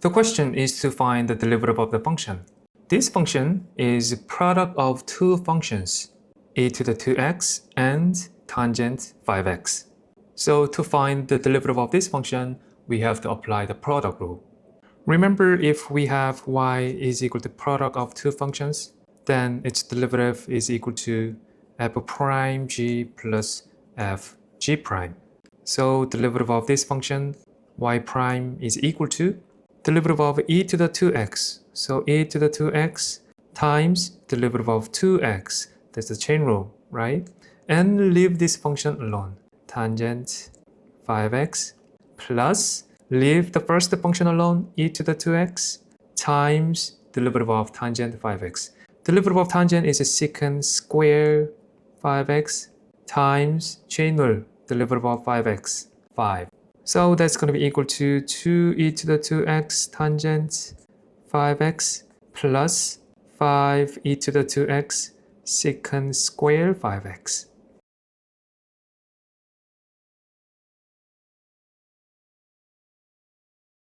The question is to find the derivative of the function. This function is product of two functions, e to the 2x and tangent 5x. So to find the derivative of this function, we have to apply the product rule. Remember, if we have y is equal to product of two functions, then its derivative is equal to f prime g plus f g prime. So derivative of this function, y prime is equal to derivative of e to the 2x. So e to the 2x times derivative of 2x. That's the chain rule, right? And leave this function alone. Tangent 5x plus leave the first function alone, e to the 2x times derivative of tangent 5x. Derivative of tangent is a secant square 5x times chain rule, derivative of 5x, 5. So that's going to be equal to 2e to the 2x tangent 5x plus 5e to the 2x secant square 5x.